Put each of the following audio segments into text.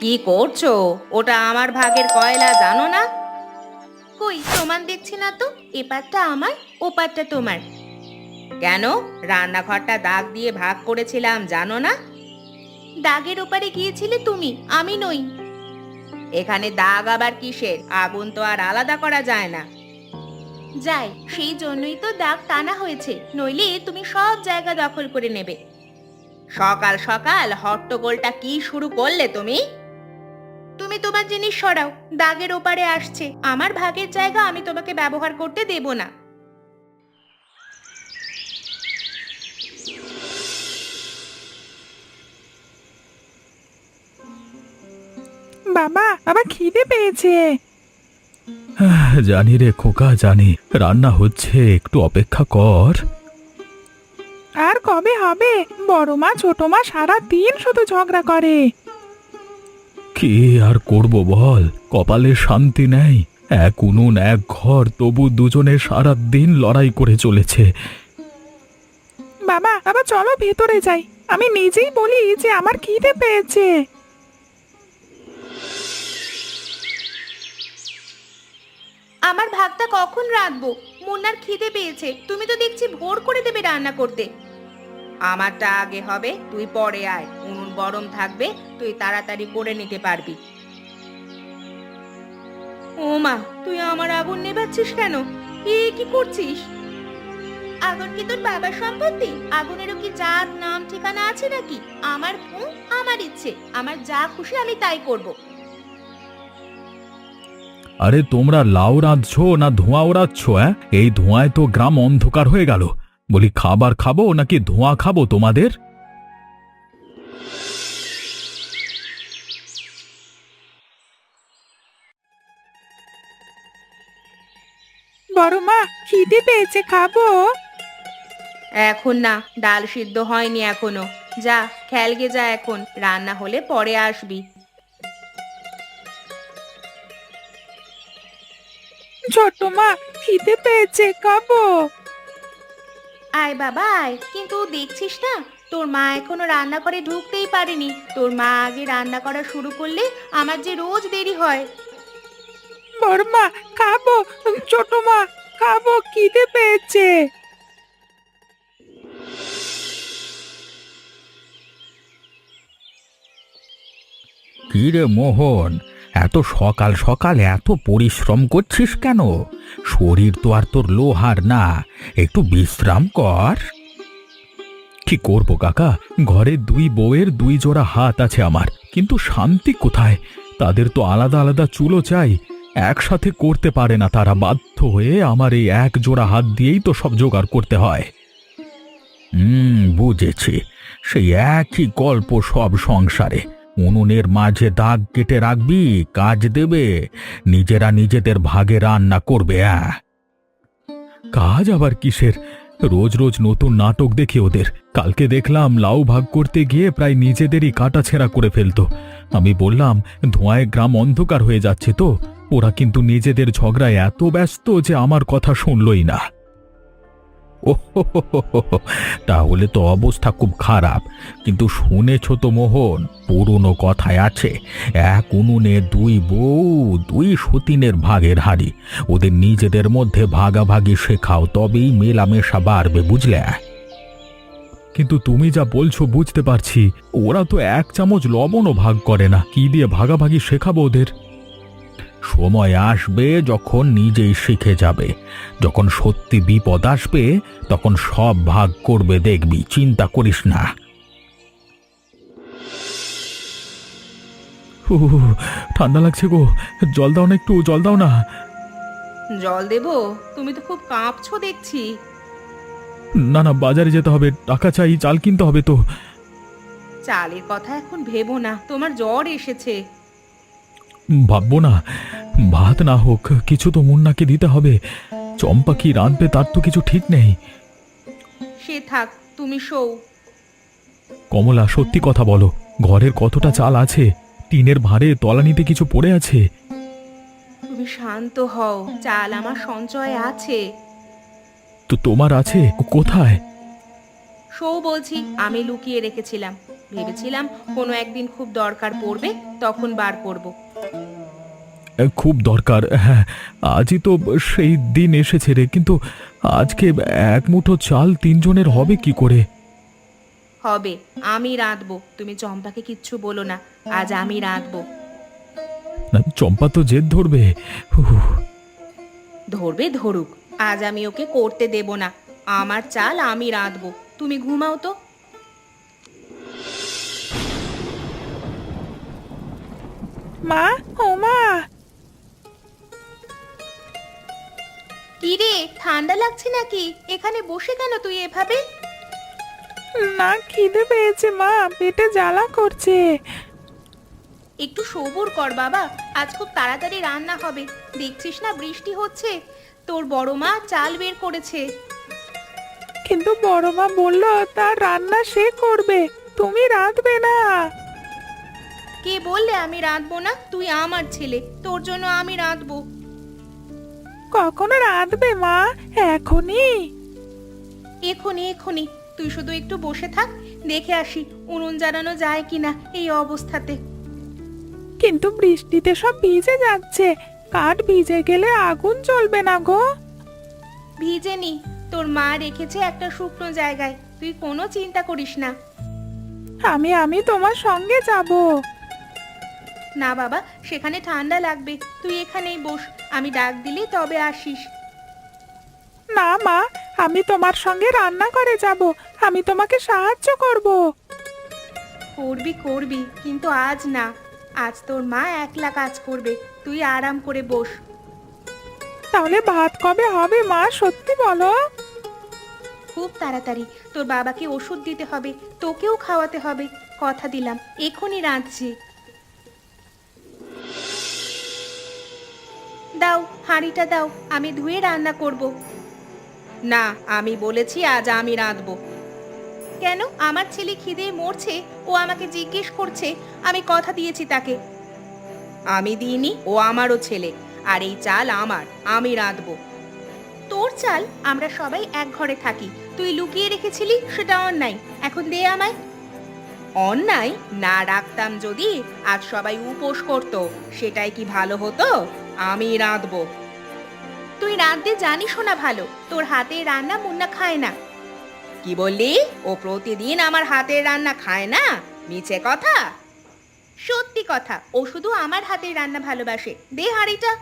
কি করছো? ওটা আমার ভাগের কয়লা, জানো না? কই প্রমাণ দেখছি না তো। এপারটা আমার, ওপারটা তোমার। কেন? রান্নাঘরটা দাগ দিয়ে ভাগ করেছিলাম, জানো না? দাগের ওপারে গিয়েছিলে তুমি, আমি নই। এখানে দাগ আবার কিসের? আগুন তো আর আলাদা করা যায় না। যায়, সেই জন্যই তো দাগ টানা হয়েছে, নইলে তুমি সব জায়গা দখল করে নেবে। সকাল সকাল হট্টগোলটা কি শুরু করলে তুমি? তুমি তোমার জিনিস সরাও, দাগের ওপারে আসছে আমার ভাগের জায়গা, আমি তোমাকে ব্যবহার করতে দেব না। বাবা, আমার খিদে পেয়েছে। জানি রে খোকা, জানি। রান্না হচ্ছে, একটু অপেক্ষা কর। আর কবে হবে? বড় মা ছোট মা সারা দিন শুধু ঝগড়া করে। কি আর করব বল, কপালে শান্তি নেই। এক উনুন এক ঘর, তবু দুজনে সারা দিন লড়াই করে চলেছে। বাবা বাবা, চলো ভেতরে যাই। আমি নিজেই বলি যে আমার খিদে পেয়েছে। আমার ভাগটা কখন রাঁধবো? মুন্নার খিদে পেয়েছে, তুমি তো দেখছি ভোর করে দেবে রান্না করতে। আমারটা আগে হবে, তুই পরে আয়। উনুন গরম থাকবে, তুই তাড়াতাড়ি করে নিতে পারবি। ও মা, তুই আমার আগুন নেভাচ্ছিস কেন? কি করছিস? আগুন কি তোর বাবার সম্পত্তি? আগুনেরও কি জাত নাম ঠিকানা আছে নাকি? আমার ভূ, আমার ইচ্ছে, আমার যা খুশি আমি তাই করব। আরে তোমরা লাউ রাঁধছো না ধোঁয়া ওড়াচ্ছ? এই ধোঁয়ায় তো গ্রাম অন্ধকার হয়ে গেল। বলি, খাবার খাবো নাকি ধোঁয়া খাবো তোমাদের? বড় মা, খিদে পেয়েছে, খাবো। এখন না, ডাল সিদ্ধ হয়নি এখনো। যা, খেলগে যা, এখন রান্না হলে পরে আসবি। ছোট মা, খিদে পেয়েছে, খাবো। আয় বাবা আয়, কিন্তু দেখছিস না, তোর মা এখনো রান্না করে ঢুকতেই পারেনি। তোর মা আগে রান্না করা শুরু করলে আমার যে রোজ দেরি হয়। বড় মা, খাবো। ছোট মা, খাবো, খিদে পেয়েছে। কি রে মোহন, এত সকাল সকাল এত পরিশ্রম করছিস কেন? শরীর তো আর তোর লোহার না, একটু বিশ্রাম কর। কি করবো কাকা, ঘরে দুই বউয়ের দুই জোড়া হাত আছে আমার, কিন্তু শান্তি কোথায়? তাদের তো আলাদা আলাদা চুলো চাই, একসাথে করতে পারে না তারা। বাধ্য হয়ে আমার এই এক জোড়া হাত দিয়েই তো সব জোগাড় করতে হয়। বুঝেছি। সেই একই গল্প সব সংসারে। উনুনের মাঝে দাগ কেটে রাখবি, কাজ দেবে, নিজেরা নিজেদের ভাগে রান্না করবে। কাজ আবার কিসের? রোজ রোজ নতুন নাটক দেখি ওদের। কালকে দেখলাম লাউ ভাগ করতে গিয়ে প্রায় নিজেদেরই কাটাছেঁড়া করে ফেলতো। আমি বললাম, ধোঁয়ায় গ্রাম অন্ধকার হয়ে যাচ্ছে তো। ওরা কিন্তু নিজেদের ঝগড়ায় এত ব্যস্ত যে আমার কথা শুনলই না। ও হো হো হো হো হো, তাহলে তো অবস্থা খুব খারাপ। কিন্তু শুনেছ তো মোহন, পুরনো কথায় আছে, এক উনুনে দুই বউ, দুই সতীনের ভাগের হাড়ি। ওদের নিজেদের মধ্যে ভাগাভাগি শেখাও, তবেই মেলামেশা বাড়বে, বুঝলে? কিন্তু তুমি যা বলছো বুঝতে পারছি, ওরা তো এক চামচ লবণও ভাগ করে না, কি দিয়ে ভাগাভাগি শেখাবো ওদের? সময় আসবে যখন নিজেই শিখে যাবে। যখন সত্যি বিপদ আসবে তখন সব ভাগ করবে, দেখবি, চিন্তা করিস না। ঠান্ডা লাগছে গো, জল দাও না, একটু জল দাও না। জল দেবো? তুমি তো খুব কাঁপছো দেখছি। না না, বাজারে যেতে হবে, টাকা চাই, চাল কিনতে হবে তো। চালের কথা এখন ভেবো না, তোমার জ্বর এসেছে। ভাববো না? ভাত না হোক, কিছু তো মুন্নাকে দিতে হবে। চম্পা কি রাঁধবে তার তো কিছু ঠিক নেই। সে থাক, তুমি শোও। কমলা, সত্যি কথা বলো, ঘরের কতটা চাল আছে? টিনের ভাঁড়ে তলানিতে কিছু পড়ে আছে? তুমি শান্ত হও, চাল আমার সঞ্চয় আছে। তো তোমার আছে? কোথায়? শোও বলছি, আমি লুকিয়ে রেখেছিলাম। ভেবেছিলাম কোনো একদিন খুব দরকার পড়বে, তখন বার করব। খুব দরকার, হ্যাঁ। আজই তো সেই দিন এসেছে রে, কিন্তু আজকে এক মুঠো চাল তিনজনের হবে কি করে? হবে, আমি রাঁধবো, তুমি চম্পাকে কিচ্ছু বলো না, আজ আমি রাঁধবো। না, চম্পা তো জেদ ধরবে। উহ, ধরবে ধরুক, আজ আমি ওকে করতে দেব না। আমার চাল আমি রাঁধবো, তুমি ঘুমাও তো। মা, ও মা, কি রে, ঠান্ডা লাগছে নাকি? এখানে বসে কেন তুই এভাবে? না খিদে পেয়েছে মা, পেটে জ্বালা করছে। একটু সবুর কর বাবা, আজ খুব তাড়াতাড়ি রান্না হবে। দেখছিস না বৃষ্টি হচ্ছে, তোর বড় মা চাল বের করেছে। কিন্তু বড় মা বললো তার রান্না সে করবে, তুমি রাঁধবে না। কে বললে আমি রাঁধবো না? তুই আমার ছেলে, তোর জন্য আমি রাঁধবো। কখনো রাঁধবে মা? এখনই? এখনই এখনই, তুই শুধু একটু বসে থাক, দেখে আসি উনুন জ্বালানো যায় কিনা এই অবস্থাতে। কিন্তু বৃষ্টিতে সব ভিজে যাচ্ছে, কাঠ ভিজে গেলে আগুন জ্বলবে না গো। ভিজে নি, তোর মা রেখেছে একটা শুকনো জায়গায়, তুই কোনো চিন্তা করিস না। আমি তোমার সঙ্গে যাব। না বাবা, সেখানে ঠান্ডা লাগবে, তুই এখানেই বস, আমি ডাক দিলে তবে আসিস। না মা, আমি তোমার সঙ্গে রান্না করে যাব, আমি তোমাকে সাহায্য করব। করবি করবি, কিন্তু আজ না, আজ তোর মা একলা কাজ করবে, তুই আরাম করে বস। তাহলে ভাত কবে হবে মা, সত্যি বলো? খুব তাড়াতাড়ি, তোর বাবাকে ওষুধ দিতে হবে, তোকেও খাওয়াতে হবে, কথা দিলাম এখনই রাঁধছি। দাও, হাঁড়িটা দাও, আমি ধুয়ে রান্না করব। না, আমি বলেছি আজ আমি রাঁধবো। কেন? আমার ছেলে খিদে মরছে, ও আমাকে জিজ্ঞেস করছে, আমি কথা দিয়েছি তাকে। আমি দিইনি, ও আমারও ছেলে, আর এই চাল আমার, আমি রাঁধবো। তোর চাল? আমরা সবাই এক ঘরে থাকি, তুই লুকিয়ে রেখেছিলি, সেটা অন্যায়, এখন দে আমায়। অন্যায় না রাখতাম যদি আজ সবাই উপোস করত, সেটাই কি ভালো হতো? আমি রাঁধবো। তুই রাঁধতে জানিসও না ভালো, তোর হাতের রান্না মুন্না খায় না। কি বললি? ও প্রতিদিন আমার হাতের রান্না খায় না? মিছে কথা। সত্যি কথা, ও শুধু আমার হাতের রান্না ভালোবাসে, দে হাঁড়িটা।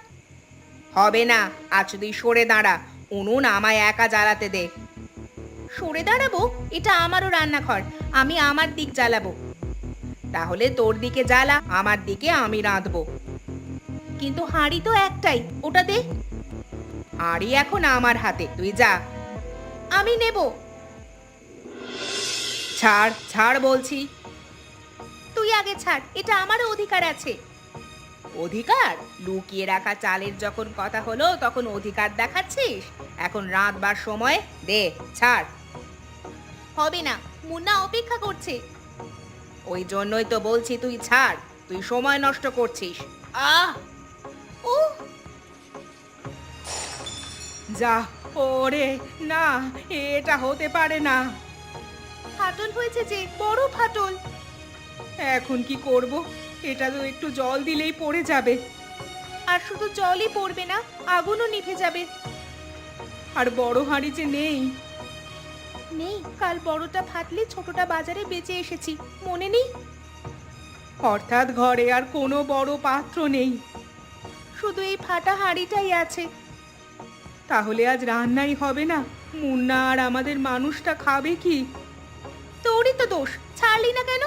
হবে না, আজ তুই সরে দাঁড়া, উনুন আমায় একা জ্বালাতে দে। সরে দাঁড়াবো? এটা আমারও রান্নাঘর, আমি আমার দিক জ্বালাবো। তাহলে তোর দিকে জ্বালা, আমার দিকে আমি রাঁধবো। কিন্তু হাঁড়ি তো একটাই, ওটা দে। হাঁড়ি এখন আমার হাতে, তুই যা। আমি নেব। ছাড় ছাড় বলছি। তুই আগে ছাড়, এটা আমারও অধিকার আছে। অধিকার? লুকিয়ে রাখা চালের যখন কথা হলো তখন অধিকার দেখাচ্ছিস? এখন রাঁধবার সময়, দে, ছাড়। হবে না, মুন্না অপেক্ষা করছে। ওই জন্যই তো বলছি তুই ছাড়, তুই সময় নষ্ট করছিস। আহ, ও যা। ওরে না, এটা হতে পারে না। ফাটল হয়েছে যে, বড় ফাটল। এখন কি করব? এটা তো একটু জল দিলেই পড়ে যাবে। আর শুধু জলই পড়বে না, আগুনও নিভে যাবে। আর বড় হাঁড়ি যে নেই। নেই? কাল বড়টা ফাটলে ছোটটা বাজারে বেচে এসেছি, মনে নেই? অর্থাৎ ঘরে আর কোনো বড় পাত্র নেই, শুধু এই ফাটা হাঁড়িটাই আছে। তাহলে আজ রান্নাই হবে না, মুন্না আর আমাদের মানুষটা খাবে কি? তোরই তো দোষ, ছাড়লি না কেন?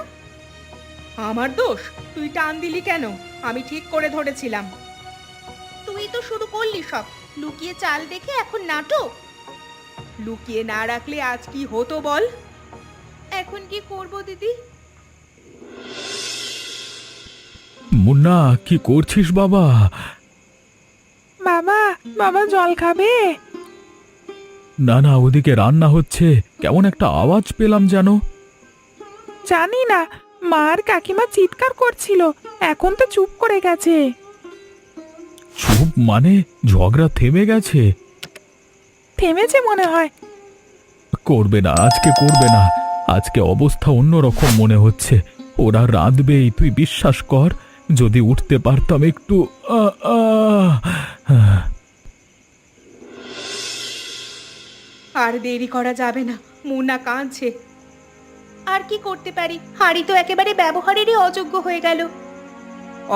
আমার দোষ? তুই টান দিলি কেন? আমি ঠিক করে ধরেছিলাম। তুই তো শুরু করলি সব, লুকিয়ে চাল দেখে এখন নাটক। লুকিয়ে না রাখলে আজ কি হতো বল? এখন কি করব দিদি? মুন্না, কি করছিস বাবা? বাবা, বাবা জল খাবে? না না, ওদিকে রান্না হচ্ছে, কেমন একটা আওয়াজ পেলাম যেন। জানি না, মার কাকিমা চিৎকার করছিল, এখন তো চুপ করে গেছে। চুপ মানে? ঝগড়া থেমে গেছে? থেমেছে মনে হয়। করবে না, আজকে করবে না। আজকে অবস্থা অন্যরকম মনে হচ্ছে। ওরা রাঁধবেই, তুই বিশ্বাস কর। যদি উঠতে পারতাম একটু। আহ, আহ, আহ। আর দেরি করা যাবে না, মুন্না কাঁদছে। আর কি করতে পারি, হাঁড়ি তো একেবারে ব্যবহারেরই অযোগ্য হয়ে গেল।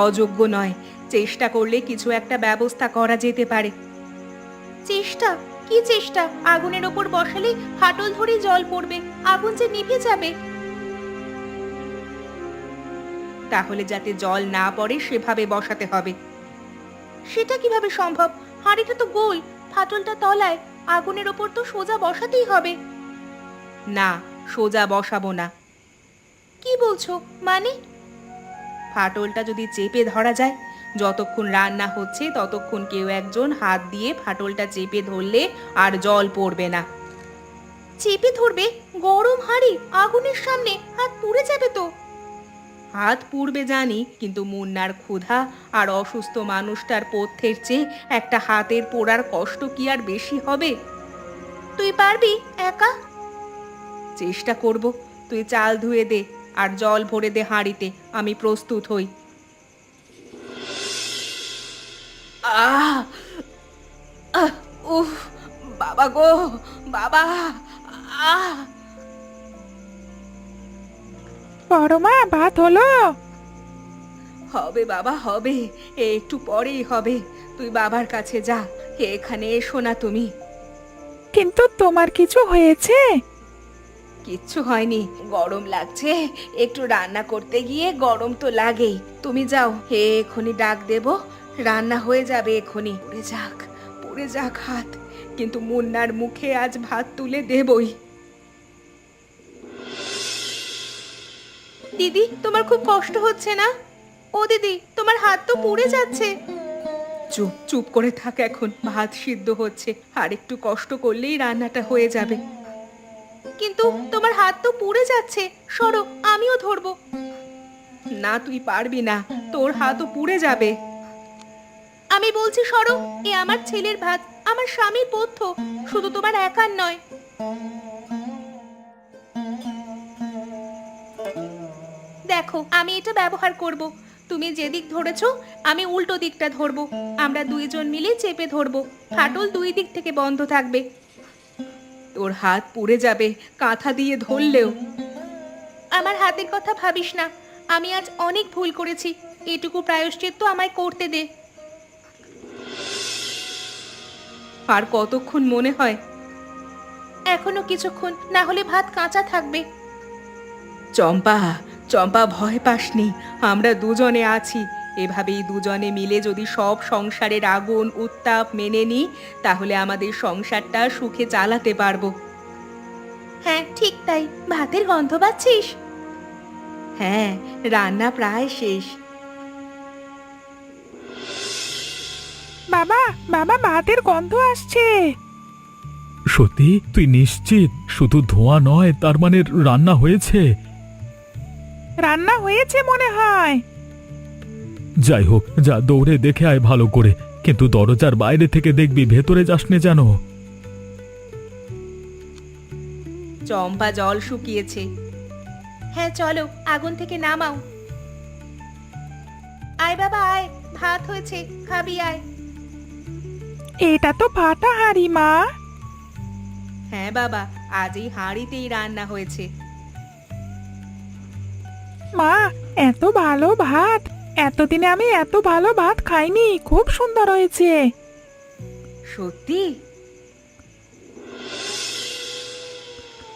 অযোগ্য নয়, চেষ্টা করলে কিছু একটা ব্যবস্থা করা যেতে পারে। চেষ্টা? কি চেষ্টা? আগুনের ওপর বসালে ফাটল ধরে জল পড়বে, আগুন যে নিভে যাবে। তাহলে যাতে জল না পড়ে সেভাবে বসাতে হবে। সেটা কিভাবে সম্ভব? হাঁড়িটা তো গোল, ফাটলটা তলায়, আগুনের ওপর তো সোজা বসাতেই হবে। না, সোজা বসাবো না। কি বলছো? মানে? ফাটলটা যদি চেপে ধরা যায়, যতক্ষণ রান্না হচ্ছে ততক্ষণ কেউ একজন হাত দিয়ে ফাটলটা চেপে ধরলে আর জল পড়বে না। চেপে ধরবে? গরম হাঁড়ি, আগুনের সামনে হাত পুড়ে যাবে তো। হাত পুড়বে জানি, কিন্তু মুন্নার ক্ষুধা আর অসুস্থ মানুষটার পথ্যের চেয়ে একটা হাতের পোড়ার কষ্ট কি আর বেশি হবে? তুই পারবি একা? চেষ্টা করব। তুই চাল ধুয়ে দে আর জল ভরে দে হাঁড়িতে, আমি প্রস্তুত হই। আহ আহ, উফ, বাবা গো, বাবা। আহ বড় মা, ভাত হলো? হবে বাবা, হবে, একটু পরেই হবে। তুই বাবার কাছে যা, এখানে এসো না তুমি। কিন্তু তোমার কিছু হয়েছে? কিচ্ছু হয়নি, গরম লাগছে, একটু রান্না করতে গিয়ে গরম তো লাগেই। তুমি যাও, এক্ষুনি ডাক দেব, রান্না হয়ে যাবে এক্ষুনি। পুড়ে যাক হাত, কিন্তু মুন্নার মুখে আজ ভাত তুলে দেবই। দিদি, তোমার খুব কষ্ট হচ্ছে না? ও দিদি, তোমার হাত তো পুড়ে যাচ্ছে। চুপ চুপ করে থাক, এখন ভাত সিদ্ধ হচ্ছে, আর একটু কষ্ট করলেই রান্নাটা হয়ে যাবে। কিন্তু তোমার হাত তো পুড়ে যাচ্ছে, সরো, আমিও ধরবো। না, তুই পারবি না, তোর হাতও পুড়ে যাবে। আমি বলছি সরো, এ আমার ছেলের ভাত, আমার স্বামীর পথ্য, শুধু তোমার একার নয়। দেখো, আমি এটা ব্যবহার করব। তুমি যেদিক ধরেছো আমি উল্টো দিকটা ধরবো, আমরা দুইজন মিলে চেপে ধরবো, ফাটল দুই দিক থেকে বন্ধ থাকবে। তোর হাত পুড়ে যাবে কাঁথা দিয়ে ধরলেও। আমার হাতের কথা ভাবিস না, আমি আজ অনেক ভুল করেছি, এটুকু প্রায়শ্চিত্ত আমায় করতে দে। আর কতক্ষণ মনে হয়? এখনো কিছুক্ষণ, না হলে ভাত কাঁচা থাকবে। চম্পা, চম্পা, ভয় পাসনি, আমরা দুজনে আছি। এভাবেই দুজনে মিলে যদি সব সংসারের আগুন উত্তাপ মেনে নিই, তাহলে আমাদের সংসারটা সুখে চালাতে পারবো। হ্যাঁ, ঠিক তাই। ভাতের গন্ধ পাচ্ছিস? হ্যাঁ, রান্না প্রায় শেষ। বাবা, বাবা, ভাতের গন্ধ আসছে। সত্যি? তুই নিশ্চিত? শুধু ধোঁয়া নয়, তার মানে রান্না হয়েছে? রান্না হয়েছে মনে হয়। যাই হোক, যা দৌড়ে দেখে আয় ভালো করে, কিন্তু দরজার বাইরে থেকে দেখবি, ভেতরে যাস নে যেন। চম্পা জল শুকিয়েছে। হ্যাঁ চলো, আগুন থেকে নামাও। আয় বাবা আয়, ভাত হয়েছে, খাবি আয়। এটা তো ফাটা হাঁড়ি মা। হ্যাঁ বাবা, আজ এই হাঁড়িতেই রান্না হয়েছে। মা, এত ভালো ভাত, এতদিনে আমি এত ভালো ভাত খাইনি, খুব সুন্দর হয়েছে। সত্যি?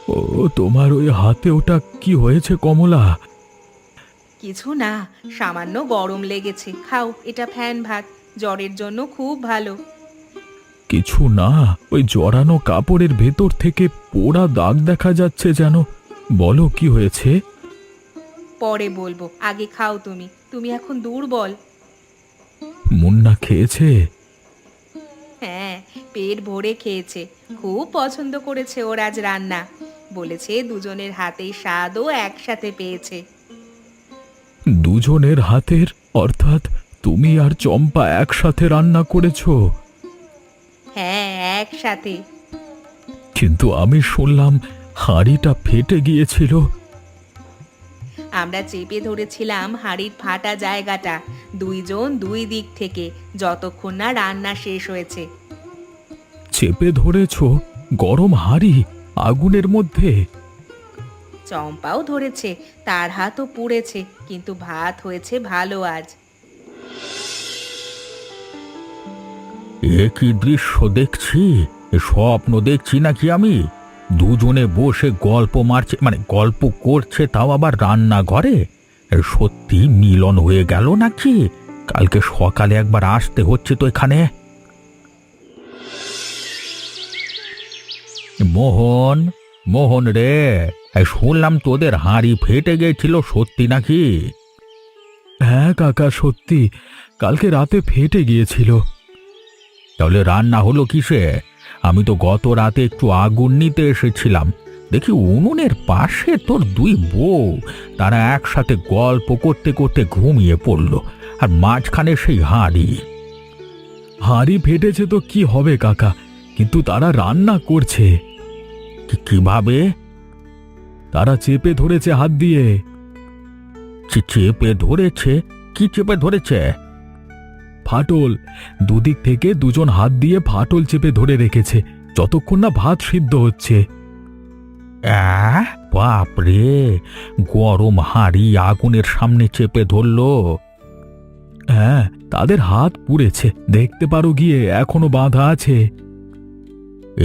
ও, তোমার ওই হাতে ওটা কি হয়েছে কমলা? কিছু না, সামান্য গরম লেগেছে। খাও, এটা ফ্যান ভাত, জ্বরের জন্য খুব ভালো। কিছু না, ওই জড়ানো কাপড়ের ভেতর থেকে পোড়া দাগ দেখা যাচ্ছে যেন। বলো কি হয়েছে? পরে বলবো, আগে খাও তুমি, তুমি এখন দুর্বল। মুন্না খেয়েছে? হ্যাঁ, পেট ভরে খেয়েছে, খুব পছন্দ করেছে ওর আজ রান্না। বলেছে দুজনের হাতের স্বাদও একসাথে পেয়েছে। দুজনের হাতের অর্থাৎ তুমি আর চম্পা একসাথে রান্না করেছো? হ্যাঁ, একসাথে। কিন্তু আমি শুনলাম হাঁড়িটা ফেটে গিয়েছিল। আমরা চেপে ধরেছিলাম হাঁড়ির ফাটা জায়গাটা, দুইজন দুই দিক থেকে, যতক্ষণ না রান্না শেষ হয়েছে। চেপে ধরেছো? গরম হাঁড়ি আগুনের মধ্যে? চম্পাও ধরেছে, তার হাতও পুড়েছে, কিন্তু ভাত হয়েছে ভালো আজ। এ কি দৃশ্য দেখছি! এ স্বপ্ন দেখছি নাকি আমি? দুজনে বসে গল্প মারছে, মানে গল্প করছে, তাও আবার রান্নাঘরে। এ সত্যি মিলন হয়ে গেল নাকি? কালকে সকালে একবার আসতে হচ্ছে তো এখানে। মোহন, মোহন রে, শুনলাম তোদের হাঁড়ি ফেটে গেছিল, সত্যি নাকি? হ্যাঁ কাকা, সত্যি কালকে রাতে ফেটে গিয়েছিল। তাহলে রান্না হলো কিসে? আমি তো গত রাতে একটু আগুন নিতে এসেছিলাম, দেখি উনুনের পাশে তোর দুই বউ, তারা একসাথে গল্প করতে করতে ঘুমিয়ে পড়ল, আর মাঝখানে সেই হাঁড়ি। হাঁড়ি ফেটেছে তো কি হবে কাকা, কিন্তু তারা রান্না করছে। কিভাবে? তারা চেপে ধরেছে হাত দিয়ে। চেপে ধরেছে? কি চেপে ধরেছে? ফাটল। দুদিক থেকে দুজন হাত দিয়ে ফাটল চেপে ধরে রেখেছে, যতক্ষণ না ভাত সিদ্ধ হচ্ছে। বাপরে, গরম হাঁড়ি আগুনের সামনে চেপে ধরলো। হ্যাঁ, তাদের হাত পুড়েছে, দেখতে পারো গিয়ে, এখনো বাঁধা আছে।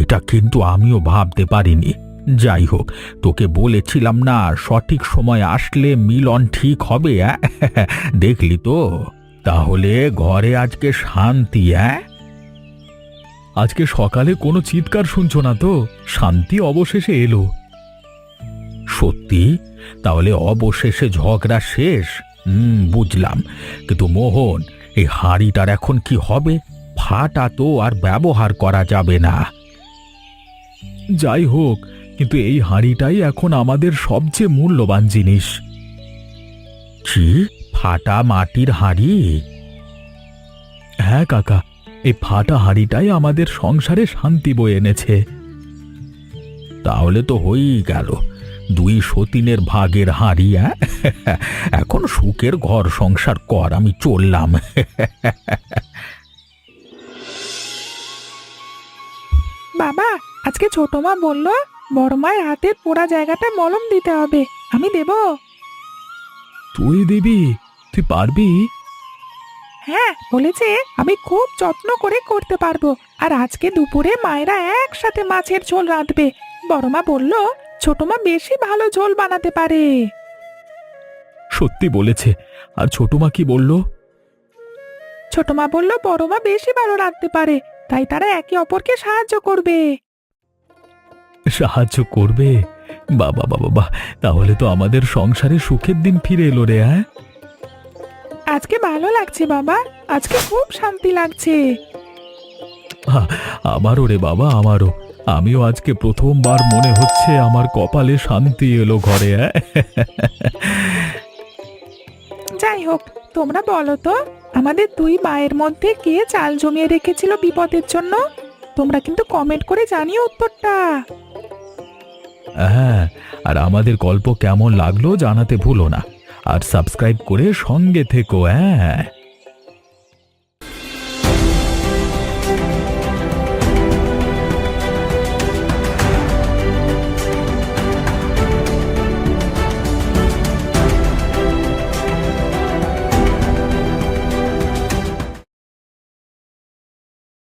এটা কিন্তু আমিও ভাবতে পারিনি। যাই হোক, তোকে বলেছিলাম না, সঠিক সময় আসলে মিলন ঠিক হবে। দেখলি তো? তাহলে ঘরে আজকে শান্তি। আজকে সকালে কোনো চিৎকার শুনছো না তো? শান্তি অবশেষে এলো। সত্যি? তাহলে অবশেষে ঝগড়া শেষ। বুঝলাম, কিন্তু মোহন, এই হাঁড়িটার এখন কি হবে? ফাটা তো আর ব্যবহার করা যাবে না। যাই হোক, কিন্তু এই হাঁড়িটাই এখন আমাদের সবচেয়ে মূল্যবান জিনিস। কি? ফাটা মাটির হাঁড়ি? হ্যাঁ কাকা, এই ফাটা হাঁড়িটাই আমাদের সংসারে শান্তি বয়ে এনেছে। তাহলে তো হয়েই গেল, দুই সতীনের ভাগের হাঁড়ি। এখন সুখের ঘর সংসার কর, আমি চললাম। বাবা, আজকে ছোট মা বলল বড় মায়ের হাতের পোড়া জায়গাটা মলম দিতে হবে, আমি দেব? তুই দিবি? তুই পারবি? হ্যাঁ, বলেছে আমি খুব যত্ন করে করতে পারবো। আর আজকে দুপুরে মায়েরা একসাথে মাছের ঝোল রাঁধবে। বড় মা বলল ছোট মা বেশি ভালো ঝোল বানাতে পারে। সত্যি বলেছে? আর ছোট মা কি বলল? ছোট মা বলল বড় মা বেশি ভালো রাঁধতে পারে, তাই তারা একে অপরকে সাহায্য করবে। সাহায্য করবে? বাবা বাবা বাবা, তাহলে তো আমাদের সংসারে সুখের দিন ফিরে এলো রে। আজকে ভালো লাগছে বাবা, আজকে খুব শান্তি লাগছে। আমারও রে বাবা, আমারও। আমিও আজকে প্রথমবার মনে হচ্ছে আমার কপালে শান্তি এলো ঘরে। যাই হোক, তোমরা বলো তো, আমাদের দুই মায়ের মধ্যে কে চাল জমিয়ে রেখেছিল বিপদের জন্য? তোমরা কিন্তু কমেন্ট করে জানিও উত্তরটা। হ্যাঁ, আর আমাদের গল্প কেমন লাগলো জানাতে ভুলো না, আর সাবস্ক্রাইব করে সঙ্গে থেকো।